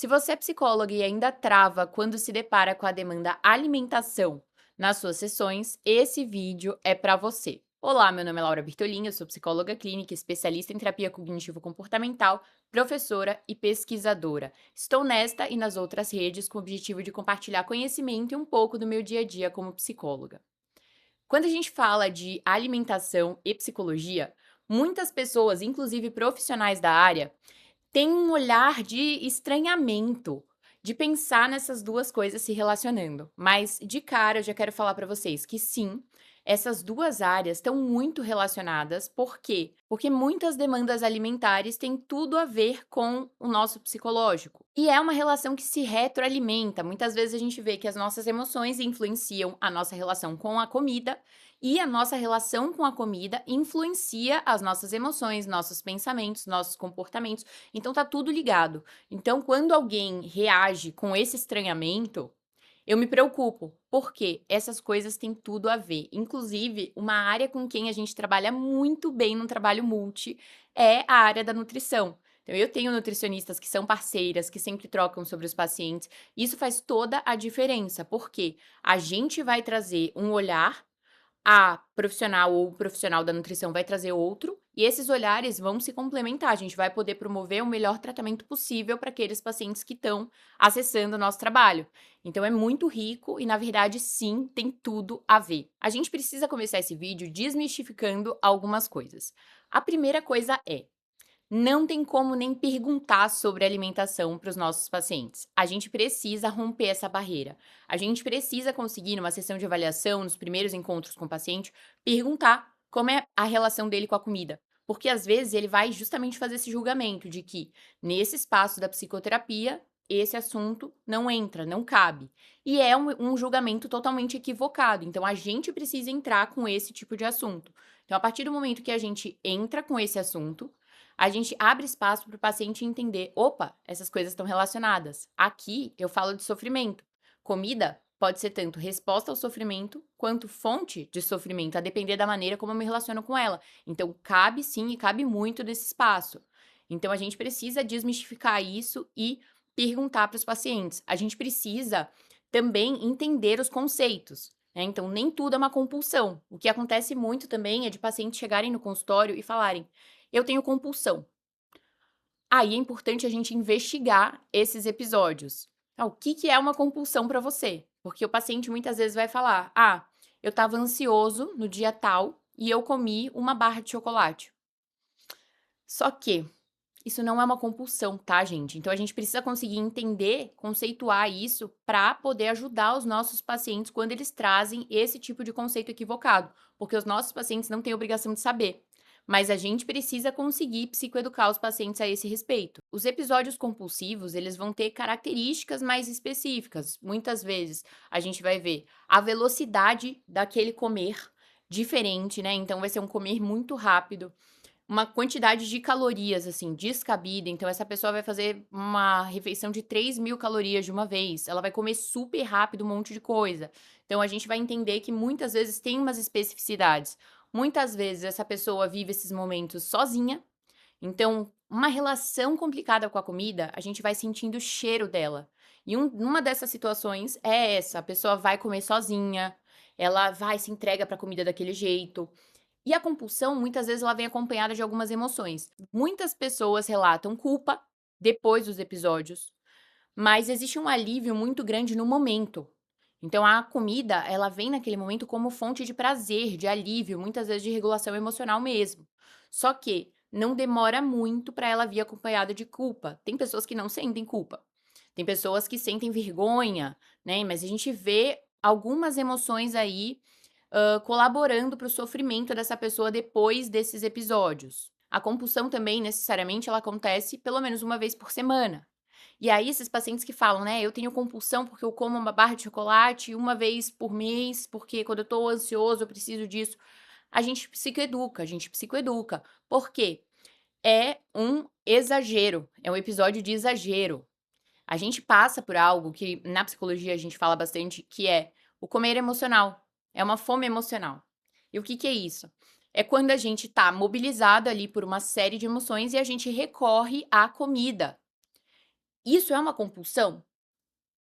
Se você é psicóloga e ainda trava quando se depara com a demanda alimentação nas suas sessões, esse vídeo é para você. Olá, meu nome é Laura Bertolini, eu sou psicóloga clínica, especialista em terapia cognitivo-comportamental, professora e pesquisadora. Estou nesta e nas outras redes com o objetivo de compartilhar conhecimento e um pouco do meu dia a dia como psicóloga. Quando a gente fala de alimentação e psicologia, muitas pessoas, inclusive profissionais da área, tem um olhar de estranhamento, de pensar nessas 2 coisas se relacionando. Mas, de cara, eu já quero falar para vocês que sim, essas 2 áreas estão muito relacionadas. Por quê? Porque muitas demandas alimentares têm tudo a ver com o nosso psicológico. E é uma relação que se retroalimenta. Muitas vezes a gente vê que as nossas emoções influenciam a nossa relação com a comida, e a nossa relação com a comida influencia as nossas emoções, nossos pensamentos, nossos comportamentos. Então tá tudo ligado. Então, quando alguém reage com esse estranhamento, eu me preocupo, porque essas coisas têm tudo a ver. Inclusive, uma área com quem a gente trabalha muito bem no trabalho multi é a área da nutrição. Então, eu tenho nutricionistas que são parceiras, que sempre trocam sobre os pacientes. Isso faz toda a diferença, porque a gente vai trazer um olhar, a profissional ou o profissional da nutrição vai trazer outro, e esses olhares vão se complementar. A gente vai poder promover o melhor tratamento possível para aqueles pacientes que estão acessando o nosso trabalho. Então é muito rico e, na verdade, sim, tem tudo a ver. A gente precisa começar esse vídeo desmistificando algumas coisas. A primeira coisa é: não tem como nem perguntar sobre alimentação para os nossos pacientes. A gente precisa romper essa barreira. A gente precisa conseguir, numa sessão de avaliação, nos primeiros encontros com o paciente, perguntar como é a relação dele com a comida. Porque às vezes ele vai justamente fazer esse julgamento de que, nesse espaço da psicoterapia, esse assunto não entra, não cabe. E é um julgamento totalmente equivocado. Então a gente precisa entrar com esse tipo de assunto. Então, a partir do momento que a gente entra com esse assunto, a gente abre espaço para o paciente entender: opa, essas coisas estão relacionadas. Aqui eu falo de sofrimento. Comida pode ser tanto resposta ao sofrimento quanto fonte de sofrimento, a depender da maneira como eu me relaciono com ela. Então, cabe sim e cabe muito nesse espaço. Então, a gente precisa desmistificar isso e perguntar para os pacientes. A gente precisa também entender os conceitos, né? Então, nem tudo é uma compulsão. O que acontece muito também é de pacientes chegarem no consultório e falarem: eu tenho compulsão. Aí é importante a gente investigar esses episódios. Ah, o que é uma compulsão para você? Porque o paciente muitas vezes vai falar: ah, eu estava ansioso no dia tal e eu comi uma barra de chocolate. Só que isso não é uma compulsão, tá, gente? Então a gente precisa conseguir entender, conceituar isso para poder ajudar os nossos pacientes quando eles trazem esse tipo de conceito equivocado, porque os nossos pacientes não têm obrigação de saber. Mas a gente precisa conseguir psicoeducar os pacientes a esse respeito. Os episódios compulsivos, eles vão ter características mais específicas. Muitas vezes a gente vai ver a velocidade daquele comer diferente, né? Então vai ser um comer muito rápido, uma quantidade de calorias, assim, descabida. Então, essa pessoa vai fazer uma refeição de 3.000 calorias de uma vez. Ela vai comer super rápido um monte de coisa. Então, a gente vai entender que muitas vezes tem umas especificidades. Muitas vezes essa pessoa vive esses momentos sozinha. Então, uma relação complicada com a comida, a gente vai sentindo o cheiro dela. E uma dessas situações é essa: a pessoa vai comer sozinha, ela vai se entrega para a comida daquele jeito. E a compulsão, muitas vezes, ela vem acompanhada de algumas emoções. Muitas pessoas relatam culpa depois dos episódios, mas existe um alívio muito grande no momento. Então, a comida, ela vem naquele momento como fonte de prazer, de alívio, muitas vezes de regulação emocional mesmo. Só que não demora muito para ela vir acompanhada de culpa. Tem pessoas que não sentem culpa. Tem pessoas que sentem vergonha, né? Mas a gente vê algumas emoções aí colaborando para o sofrimento dessa pessoa depois desses episódios. A compulsão também, necessariamente, ela acontece pelo menos uma vez por semana. E aí, esses pacientes que falam, né, eu tenho compulsão porque eu como uma barra de chocolate uma vez por mês, porque quando eu tô ansioso eu preciso disso. A gente psicoeduca. Por quê? É um exagero, é um episódio de exagero. A gente passa por algo que na psicologia a gente fala bastante, que é o comer emocional. É uma fome emocional. E o que é isso? É quando a gente tá mobilizado ali por uma série de emoções e a gente recorre à comida. Isso é uma compulsão?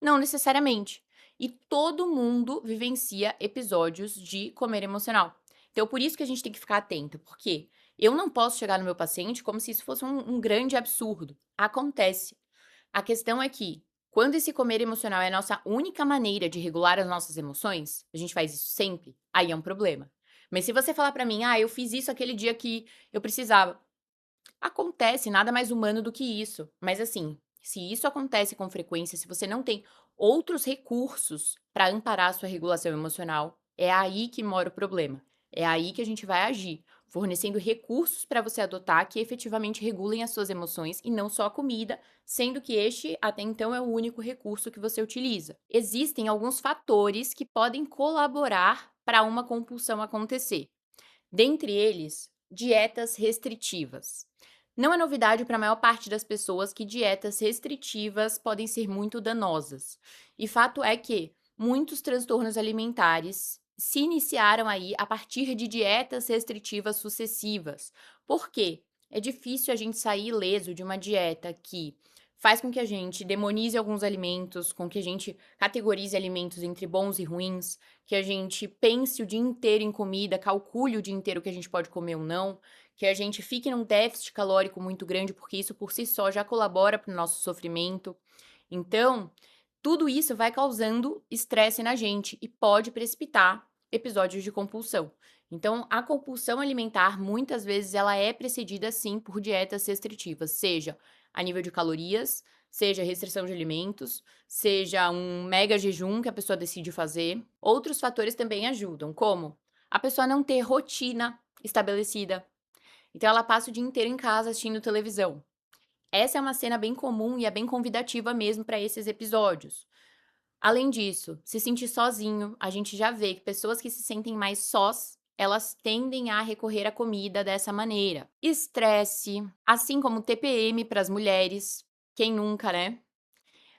Não necessariamente. E todo mundo vivencia episódios de comer emocional. Então, por isso que a gente tem que ficar atento, porque eu não posso chegar no meu paciente como se isso fosse um grande absurdo. Acontece. A questão é que, quando esse comer emocional é a nossa única maneira de regular as nossas emoções, a gente faz isso sempre, aí é um problema. Mas se você falar pra mim, eu fiz isso aquele dia que eu precisava. Acontece, nada mais humano do que isso. Mas assim, se isso acontece com frequência, se você não tem outros recursos para amparar a sua regulação emocional, é aí que mora o problema. É aí que a gente vai agir, fornecendo recursos para você adotar que efetivamente regulem as suas emoções e não só a comida, sendo que este até então é o único recurso que você utiliza. Existem alguns fatores que podem colaborar para uma compulsão acontecer. Dentre eles, dietas restritivas. Não é novidade para a maior parte das pessoas que dietas restritivas podem ser muito danosas. E fato é que muitos transtornos alimentares se iniciaram aí a partir de dietas restritivas sucessivas. Por quê? É difícil a gente sair ileso de uma dieta que faz com que a gente demonize alguns alimentos, com que a gente categorize alimentos entre bons e ruins, que a gente pense o dia inteiro em comida, calcule o dia inteiro o que a gente pode comer ou não, que a gente fique num déficit calórico muito grande, porque isso por si só já colabora para o nosso sofrimento. Então, tudo isso vai causando estresse na gente e pode precipitar episódios de compulsão. Então, a compulsão alimentar, muitas vezes, ela é precedida, sim, por dietas restritivas, seja a nível de calorias, seja restrição de alimentos, seja um mega jejum que a pessoa decide fazer. Outros fatores também ajudam, como a pessoa não ter rotina estabelecida. Então, ela passa o dia inteiro em casa assistindo televisão. Essa é uma cena bem comum e é bem convidativa mesmo para esses episódios. Além disso, se sentir sozinho, a gente já vê que pessoas que se sentem mais sós, elas tendem a recorrer à comida dessa maneira. Estresse, assim como TPM para as mulheres, quem nunca, né?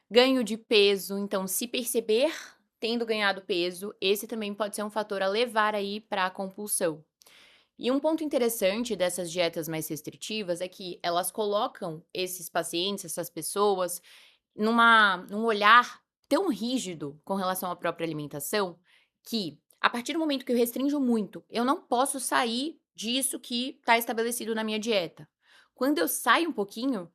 Ganho de peso, então se perceber tendo ganhado peso, esse também pode ser um fator a levar aí para a compulsão. E um ponto interessante dessas dietas mais restritivas é que elas colocam esses pacientes, essas pessoas, num olhar tão rígido com relação à própria alimentação, que a partir do momento que eu restringo muito, eu não posso sair disso que está estabelecido na minha dieta. Quando eu saio um pouquinho,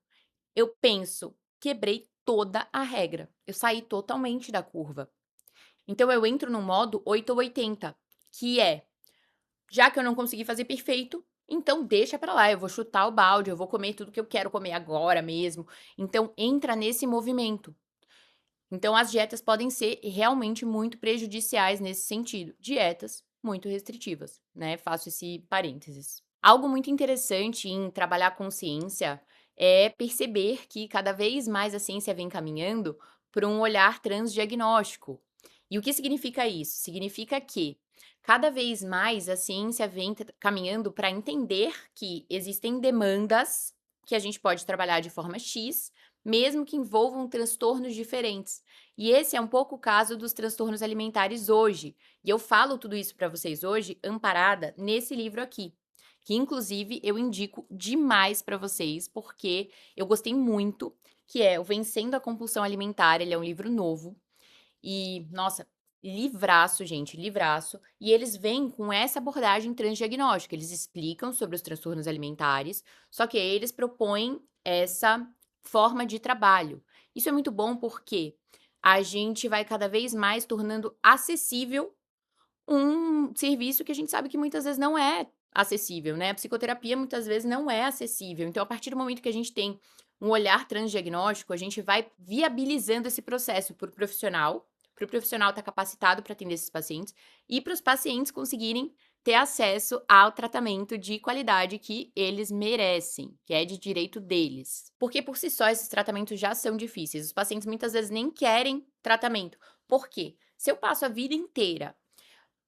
eu penso: "Quebrei toda a regra, eu saí totalmente da curva". Então eu entro no modo 8 ou 80, que é: já que eu não consegui fazer perfeito, então deixa pra lá, eu vou chutar o balde, eu vou comer tudo que eu quero comer agora mesmo. Então entra nesse movimento. Então as dietas podem ser realmente muito prejudiciais nesse sentido, dietas muito restritivas, né, faço esse parênteses. Algo muito interessante em trabalhar a consciência é perceber que cada vez mais a ciência vem caminhando para um olhar transdiagnóstico. E o que significa isso? Significa que cada vez mais a ciência vem caminhando para entender que existem demandas que a gente pode trabalhar de forma X, mesmo que envolvam transtornos diferentes. E esse é um pouco o caso dos transtornos alimentares hoje. E eu falo tudo isso para vocês hoje amparada nesse livro aqui, que inclusive eu indico demais para vocês, porque eu gostei muito, que é o Vencendo a Compulsão Alimentar. Ele é um livro novo e, nossa, livraço, gente, livraço. E eles vêm com essa abordagem transdiagnóstica. Eles explicam sobre os transtornos alimentares, só que eles propõem essa forma de trabalho. Isso é muito bom porque a gente vai cada vez mais tornando acessível um serviço que a gente sabe que muitas vezes não é acessível, né? A psicoterapia muitas vezes não é acessível. Então, a partir do momento que a gente tem um olhar transdiagnóstico, a gente vai viabilizando esse processo para o profissional estar capacitado para atender esses pacientes e para os pacientes conseguirem ter acesso ao tratamento de qualidade que eles merecem, que é de direito deles. Porque por si só esses tratamentos já são difíceis. Os pacientes muitas vezes nem querem tratamento. Por quê? Se eu passo a vida inteira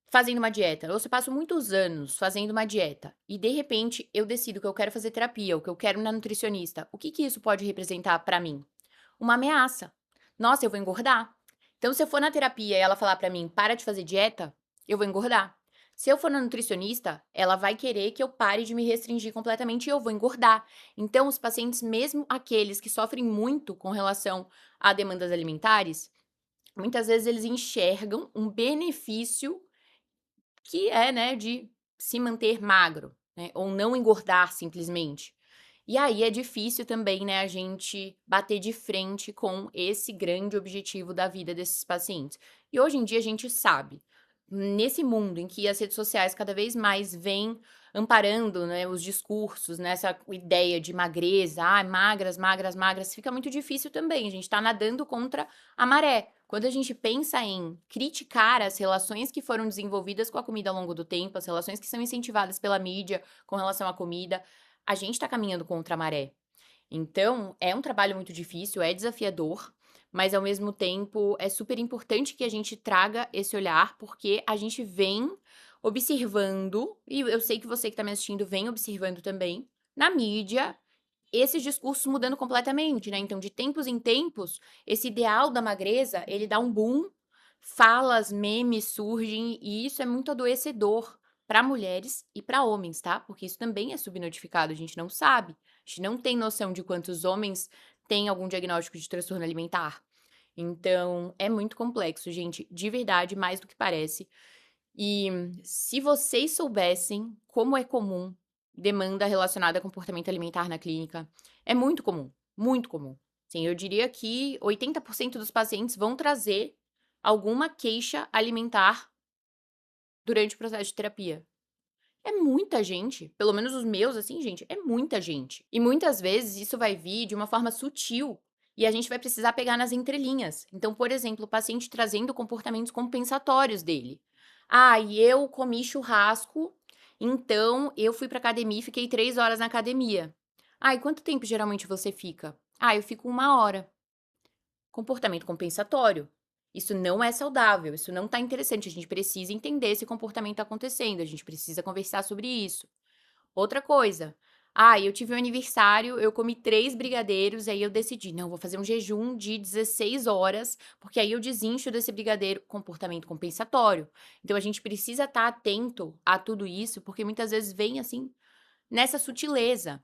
fazendo uma dieta, ou se eu passo muitos anos fazendo uma dieta e de repente eu decido que eu quero fazer terapia, ou que eu quero ir na nutricionista, o que que isso pode representar para mim? Uma ameaça. Nossa, eu vou engordar. Então, se eu for na terapia e ela falar para mim, para de fazer dieta, eu vou engordar. Se eu for na nutricionista, ela vai querer que eu pare de me restringir completamente e eu vou engordar. Então, os pacientes, mesmo aqueles que sofrem muito com relação a demandas alimentares, muitas vezes eles enxergam um benefício que é, né, de se manter magro, né, ou não engordar simplesmente. E aí é difícil também, né, a gente bater de frente com esse grande objetivo da vida desses pacientes. E hoje em dia a gente sabe, nesse mundo em que as redes sociais cada vez mais vêm amparando, né, os discursos, nessa ideia de magreza, magras, magras, magras, fica muito difícil também. A gente está nadando contra a maré. Quando a gente pensa em criticar as relações que foram desenvolvidas com a comida ao longo do tempo, as relações que são incentivadas pela mídia com relação à comida, a gente está caminhando contra a maré. Então, é um trabalho muito difícil, é desafiador, mas ao mesmo tempo é super importante que a gente traga esse olhar, porque a gente vem observando, e eu sei que você que está me assistindo vem observando também, na mídia, esses discursos mudando completamente, né? Então, de tempos em tempos, esse ideal da magreza, ele dá um boom, falas, memes surgem, e isso é muito adoecedor para mulheres e para homens, tá? Porque isso também é subnotificado, a gente não sabe. A gente não tem noção de quantos homens têm algum diagnóstico de transtorno alimentar. Então, é muito complexo, gente, de verdade, mais do que parece. E se vocês soubessem como é comum demanda relacionada a comportamento alimentar na clínica, é muito comum, muito comum. Sim, eu diria que 80% dos pacientes vão trazer alguma queixa alimentar durante o processo de terapia. É muita gente, pelo menos os meus, assim, gente, é muita gente. E muitas vezes isso vai vir de uma forma sutil e a gente vai precisar pegar nas entrelinhas. Então, por exemplo, o paciente trazendo comportamentos compensatórios dele. Ah, e eu comi churrasco, então eu fui pra academia e fiquei 3 horas na academia. Ah, e quanto tempo geralmente você fica? Ah, eu fico 1 hora. Comportamento compensatório. Isso não é saudável, isso não tá interessante, a gente precisa entender esse comportamento acontecendo, a gente precisa conversar sobre isso. Outra coisa, eu tive um aniversário, eu comi 3 brigadeiros, aí eu decidi: "Não, vou fazer um jejum de 16 horas, porque aí eu desincho desse brigadeiro", comportamento compensatório. Então a gente precisa estar atento a tudo isso, porque muitas vezes vem, assim, nessa sutileza.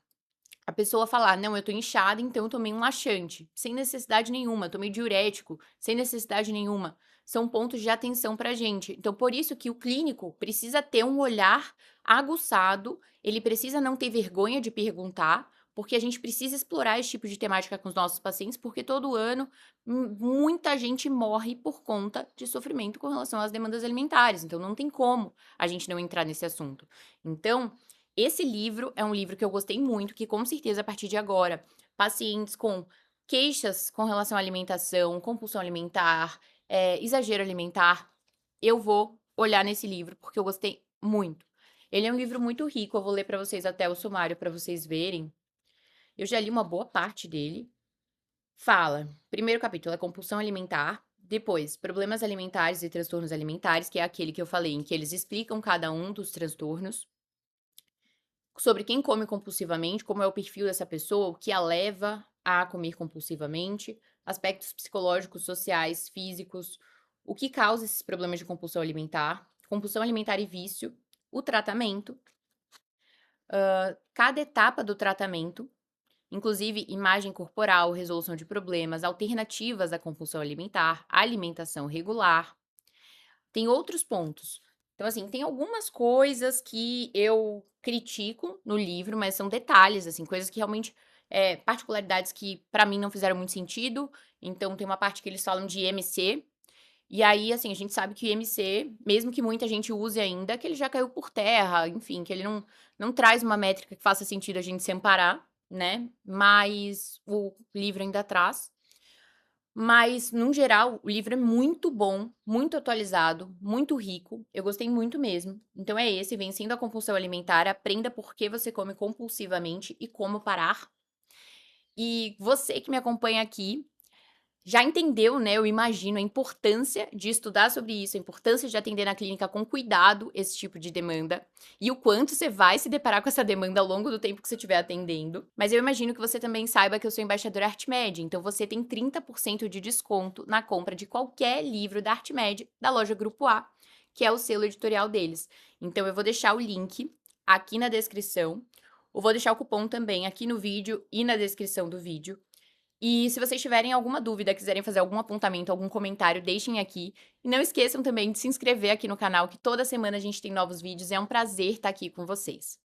A pessoa falar: "Não, eu tô inchada, então eu tomei um laxante", sem necessidade nenhuma, tomei diurético, sem necessidade nenhuma. São pontos de atenção pra gente. Então, por isso que o clínico precisa ter um olhar aguçado, ele precisa não ter vergonha de perguntar, porque a gente precisa explorar esse tipo de temática com os nossos pacientes, porque todo ano muita gente morre por conta de sofrimento com relação às demandas alimentares, então não tem como a gente não entrar nesse assunto. Então, esse livro é um livro que eu gostei muito, que com certeza a partir de agora, pacientes com queixas com relação à alimentação, compulsão alimentar, exagero alimentar, eu vou olhar nesse livro, porque eu gostei muito. Ele é um livro muito rico, eu vou ler para vocês até o sumário para vocês verem. Eu já li uma boa parte dele. Fala, primeiro capítulo é compulsão alimentar, depois problemas alimentares e transtornos alimentares, que é aquele que eu falei, em que eles explicam cada um dos transtornos. Sobre quem come compulsivamente, como é o perfil dessa pessoa, o que a leva a comer compulsivamente, aspectos psicológicos, sociais, físicos, o que causa esses problemas de compulsão alimentar e vício, o tratamento, cada etapa do tratamento, inclusive imagem corporal, resolução de problemas, alternativas à compulsão alimentar, alimentação regular. Tem outros pontos. Então, assim, tem algumas coisas que eu critico no livro, mas são detalhes, assim, coisas que realmente, particularidades que pra mim não fizeram muito sentido. Então tem uma parte que eles falam de IMC, e aí, assim, a gente sabe que o IMC, mesmo que muita gente use ainda, que ele já caiu por terra, enfim, que ele não traz uma métrica que faça sentido a gente se amparar, né, mas o livro ainda traz. Mas, num geral, o livro é muito bom, muito atualizado, muito rico. Eu gostei muito mesmo. Então é esse, Vencendo a Compulsão Alimentar. Aprenda por que você come compulsivamente e como parar. E você que me acompanha aqui já entendeu, né? Eu imagino a importância de estudar sobre isso, a importância de atender na clínica com cuidado esse tipo de demanda e o quanto você vai se deparar com essa demanda ao longo do tempo que você estiver atendendo. Mas eu imagino que você também saiba que eu sou embaixadora ArtMed, então você tem 30% de desconto na compra de qualquer livro da ArtMed da loja Grupo A, que é o selo editorial deles. Então eu vou deixar o link aqui na descrição, eu vou deixar o cupom também aqui no vídeo e na descrição do vídeo. E se vocês tiverem alguma dúvida, quiserem fazer algum apontamento, algum comentário, deixem aqui. E não esqueçam também de se inscrever aqui no canal, que toda semana a gente tem novos vídeos. É um prazer estar aqui com vocês.